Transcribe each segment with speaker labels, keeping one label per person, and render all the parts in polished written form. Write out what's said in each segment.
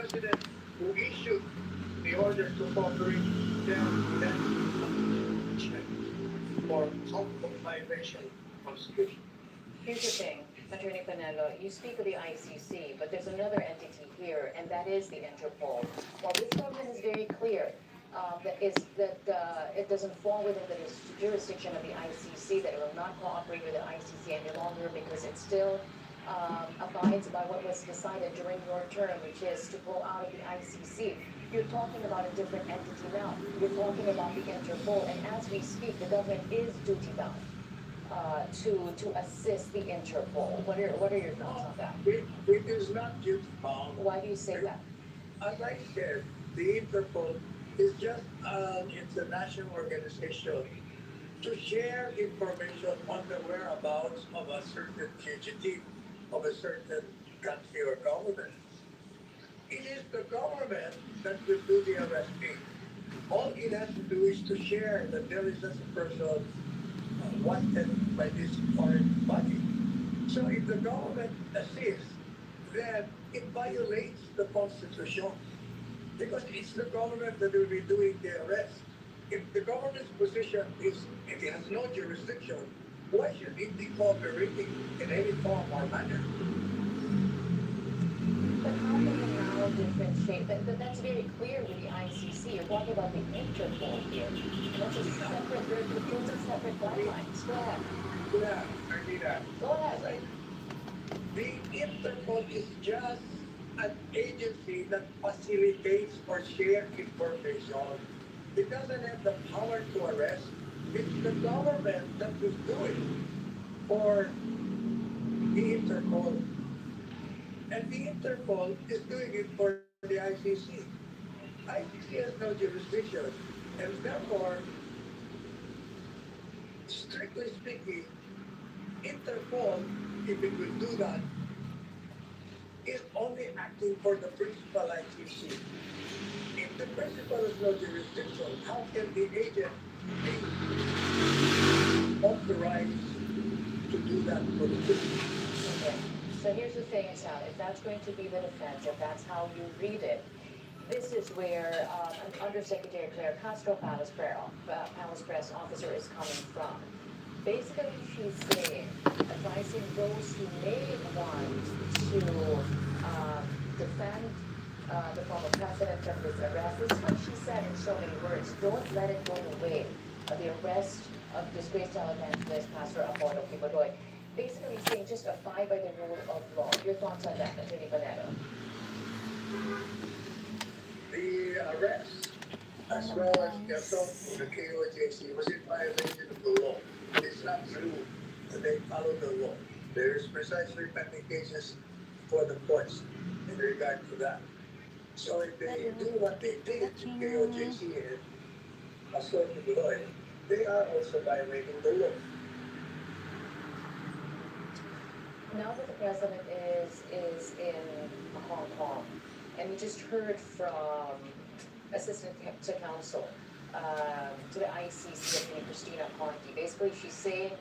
Speaker 1: president who issued the order to cooperate, then that's for multiple violation of Constitution.
Speaker 2: Here's the thing, Attorney Panelo, you speak of the ICC, but there's another entity here, and that is the Interpol. While this government is very clear that it doesn't fall within the jurisdiction of the ICC, that it will not cooperate with the ICC any longer because it still abides by what was decided during your term, which is to pull out of the ICC. You're talking about a different entity now. You're talking about the Interpol, and as we speak, the government is duty bound to assist the Interpol. What are your thoughts on that?
Speaker 1: It is not duty bound.
Speaker 2: Why do you say that?
Speaker 1: As I said, the Interpol is just an international organization to share information on the whereabouts of a certain fugitive of a certain country or government. It is the government that will do the arresting. All it has to do is to share that there is such a person wanted by this foreign body. So if the government assists, then it violates the Constitution because it's the government that will be doing the arrest. If the government's position is if it has no jurisdiction, why should it be cooperating in any form or manner?
Speaker 2: But how can you now differentiate? That's very clear with the ICC. You're talking about the Interpol here. That's a separate, those are separate guidelines. Go ahead.
Speaker 1: Yeah, I need that.
Speaker 2: Go ahead.
Speaker 1: The Interpol is just an agency that facilitates or shares information. It doesn't have the power to arrest. It's the government that will do it for the Interpol. And the Interpol is doing it for the ICC. ICC has no jurisdiction. And therefore, strictly speaking, Interpol, if it will do that, is only acting for the principal ICC. If the principal has no jurisdiction, how can the agent be authorized to do that for the principal?
Speaker 2: Okay. So here's the thing, Sal. If that's going to be the defense, if that's how you read it, this is where Undersecretary Claire Castro, Palace Press officer, is coming from. Basically, she's saying, advising those who may want to defend the former president from this arrest. This is what she said in so many words. Don't let it go the way of the arrest of disgraced televangelist Pastor Apollo Kibadoy. Basically saying just abide by the rule of law. Your thoughts on that, Attorney Panelo?
Speaker 1: The arrest, as well as the assault of the KOJC, was in violation of the law. It's not true that they follow the law. There is precisely pending cases for the courts in regard to that. So if they do what they did to KOJC and assault the lawyer, they are also violating the law.
Speaker 2: Now that the president is in Hong Kong, and we just heard from Assistant to Counsel to the ICC, Attorney Christina Conti. Basically, she's saying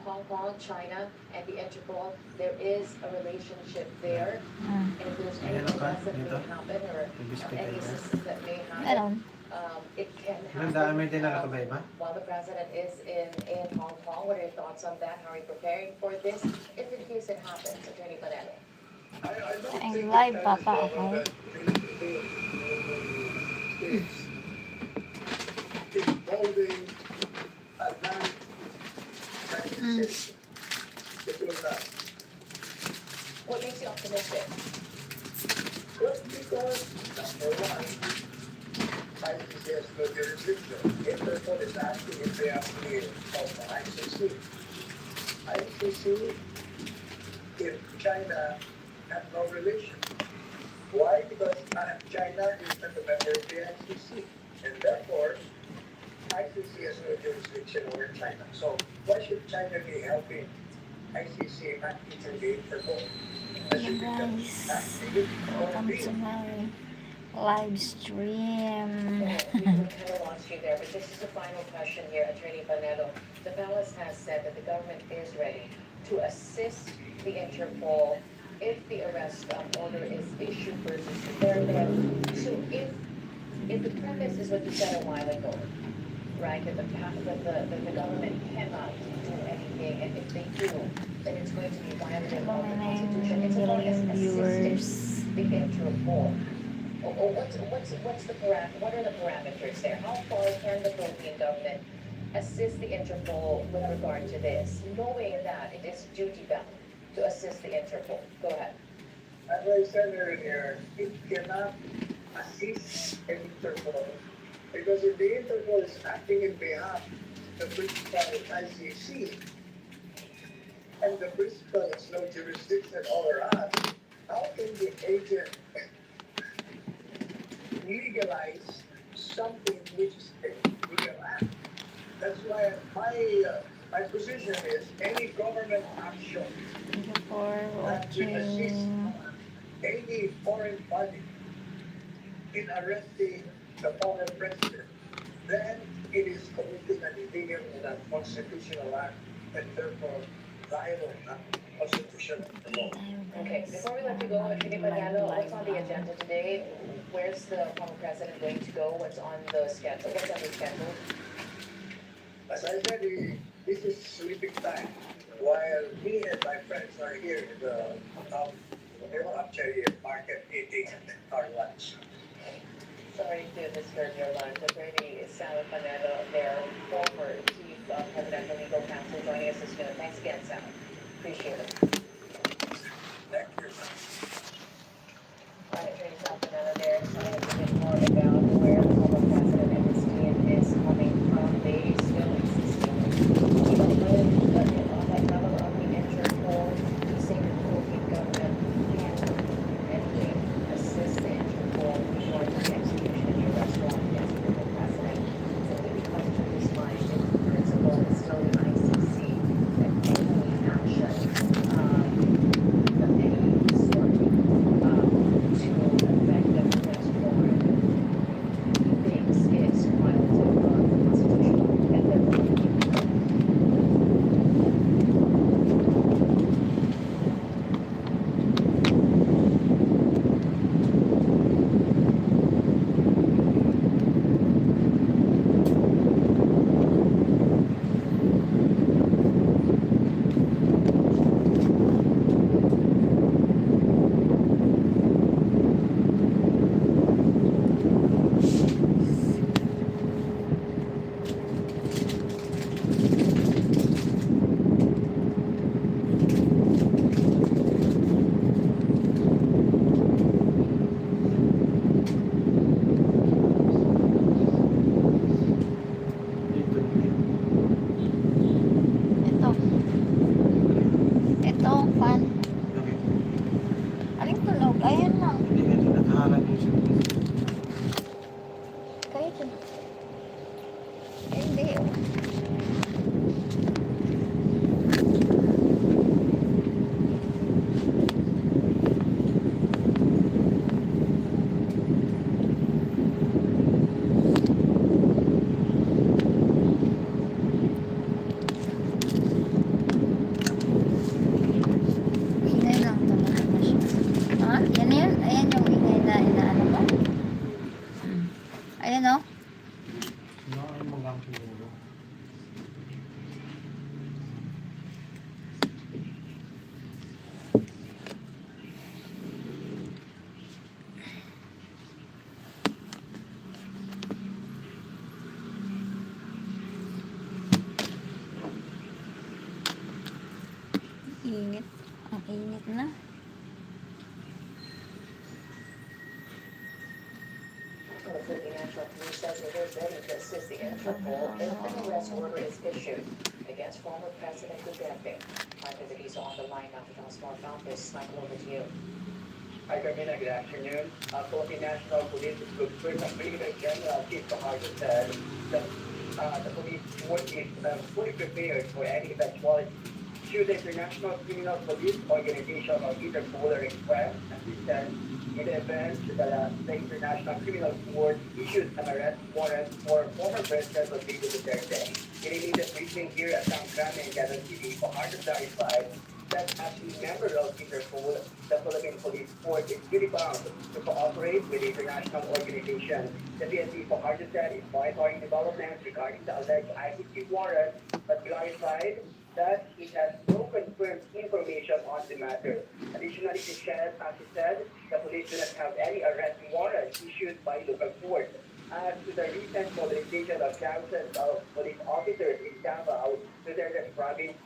Speaker 2: Hong Kong, China, and the Interpol, there is a relationship there, and if there's anything else that may happen or any assistance that may happen, it can happen while the president is in Hong Kong. What are your thoughts on that? How are you preparing for this if in case it happens, Attorney Panelo?
Speaker 1: I don't
Speaker 3: Ang
Speaker 1: think
Speaker 3: live
Speaker 1: it
Speaker 3: pa
Speaker 1: has
Speaker 3: pa
Speaker 1: all
Speaker 3: ako.
Speaker 1: of that it's involving advanced practices. It will not.
Speaker 2: What makes you optimistic?
Speaker 1: Well, because, number one, ICC has no jurisdiction. Interpol is asking if they have to of the ICC. ICC, if China have no relation. Why? Because China is not a member of the ICC. And therefore, ICC has no jurisdiction over China. So why should China be helping ICC not even the Interpol?
Speaker 3: Hey guys, welcome to my live stream.
Speaker 2: We kind of lost you there, but this is the final question here, Attorney Panelo. The palace has said that the government is ready to assist the Interpol if the arrest order is issued versus declarative. So if the premise is what you said a while ago, right, that the government cannot do anything, and if they do, then it's going to be violative of the Constitution. It's about as assisting
Speaker 3: Viewers.
Speaker 2: the Interpol. What are the parameters there? How far can the Philippine government assist the Interpol with regard to this, knowing that it is duty bound to assist the Interpol? Go ahead.
Speaker 1: As I said earlier, it cannot assist an Interpol because if the Interpol is acting in behalf of the principal ICC and the principal has no jurisdiction over us, how can the agent legalize something which is a legal act? That's why my position is any government action
Speaker 3: Thank you for
Speaker 1: that will assist
Speaker 3: watching.
Speaker 1: any foreign body in arresting the former president, then it is committing an illegal and unconstitutional act and therefore violate the constitutional law.
Speaker 2: Okay, before we let you go, Attorney Pagano, what's on the agenda today? Where's the former president going to go? What's on the schedule? What's on the schedule?
Speaker 1: As I said, this is sleeping time. While me and my friends are here in the Archery Market eating our lunch.
Speaker 2: Sorry to disturb your lunch. Attorney Sal Panelo, their former chief presidential legal counsel, joining us this minute. Thanks again, Sal. Appreciate it.
Speaker 1: Thank you.
Speaker 2: All right, Attorney Sal Panelo there, telling us a bit more about where the former president and his team is coming from. They still existing. Even though on that level of the Interpol, he's saying the Philippine government can't anyway assist the Interpol before the execution of the arrest warrant against the former president. Simply because to his mind, in principle, it's still the ICC that any action of any sort to affect the arrest warrant he thinks is violative of the Constitution. And therefore,
Speaker 3: Ito. Ito ang fan. Aling tunog? Ayan lang. Kaya dyan. Hindi. Ingay lang talaga na siya. Ha? Yan yun? Ayan yung ingay na inaano mo? Ayan o. Init. Ang init na.
Speaker 2: the Philippine National Police says it is ready to assist the Interpol if an arrest order is issued against former President Duterte. Michael Deliso on the line now to tell us more about this. Michael, over to you.
Speaker 1: Hi, Carmina. Good afternoon. Philippine National Police Brigadier General Chief Fajardo said that the police would be fully prepared for any eventuality. Should the International Criminal Police Organization or Interpol request assistance in the event that the International Criminal Court issues an arrest warrant for former President Rodrigo Duterte. In a needed briefing here at San Juan in Quezon City, Fajardo clarified
Speaker 4: that as a member of Interpol, the Philippine Police Force is duty bound to cooperate with the international organization. The PNP Fajardo said is monitoring developments regarding the alleged ICC warrant, but clarified that it has no confirmed information on the matter. Additionally, as he said, the police do not have any arrest warrants issued by local courts. As to the recent mobilization of thousands of police officers in Davao to the province,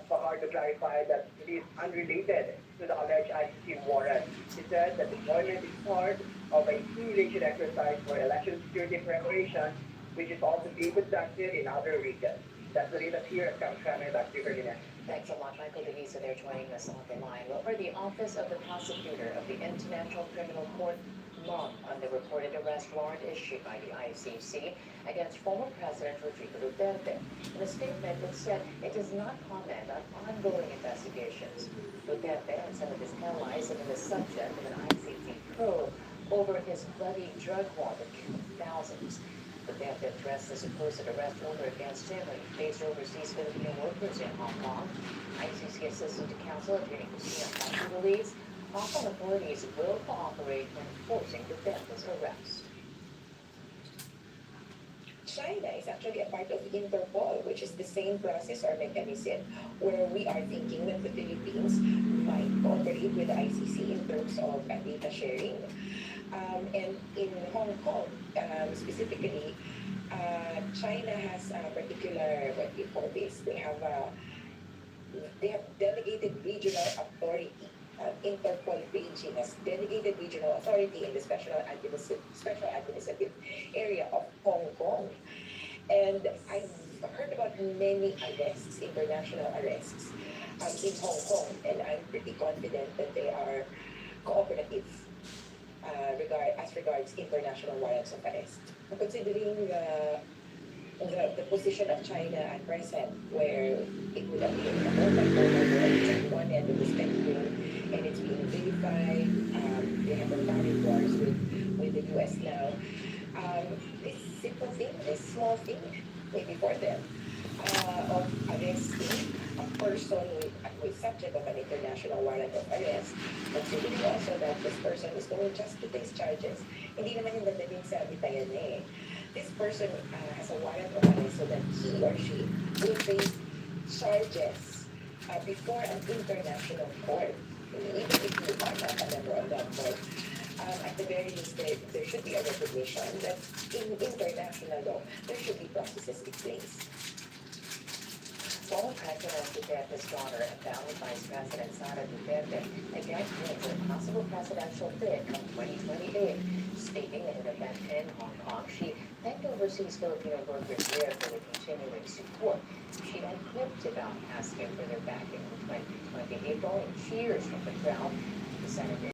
Speaker 4: Fajardo clarified that it is unrelated to the alleged ICC warrant. He said that deployment is part of a simulation exercise for election security preparation, which is also being conducted in other regions. That's the latest here at Camp Crame. Back to you, Ferdinand.
Speaker 2: Thanks a lot, Michael Denisa there joining us on the line. Well, for the Office of the Prosecutor of the International Criminal Court mum on the reported arrest warrant issued by the ICC against former President Rodrigo Duterte. In a statement, it said it does not comment on ongoing investigations. Duterte and some of his allies have been the subject of an ICC probe over his bloody drug war of 2000s. Duterte addressed the supposed arrest order against him when he faced overseas Filipino workers in Hong Kong. ICC Assistant Counsel Attorney Christina Pachi believes Hong Kong authorities will cooperate in enforcing Duterte's arrest.
Speaker 5: China is actually a part of Interpol, which is the same process or mechanism where we are thinking that the Philippines might cooperate with the ICC in terms of data sharing. And in Hong Kong, specifically, China has a particular, what do you call this? They have delegated regional authority. Interpol Beijing has delegated regional authority in the special administrative area of Hong Kong. And I've heard about many arrests, international arrests in Hong Kong, and I'm pretty confident that they are cooperative as regards international warrants of arrest. Considering the position of China at present, where it would appear the whole world on one end of the spectrum, and it's being vilified. They have a tariff wars with the US now. This simple thing, this small thing, maybe for them, of arresting a person with subject of an international warrant of arrest, considering also that this person is going just to face charges. Hindi naman yung dadalhin sa bitayan eh. This person has a warrant of arrest so that he or she will face charges before an international court. Even if you are not a member of that court, at the very least, there should be a recognition that in international law, there should be processes in place.
Speaker 2: Former President Duterte's daughter and founding Vice President Sara Duterte again claims a possible presidential bid come 2028, stating in an event in Hong Kong she thanked overseas Filipino workers there for their continuing support. She then quipped about asking for their backing in 2020 April in cheers from the crowd. The Senator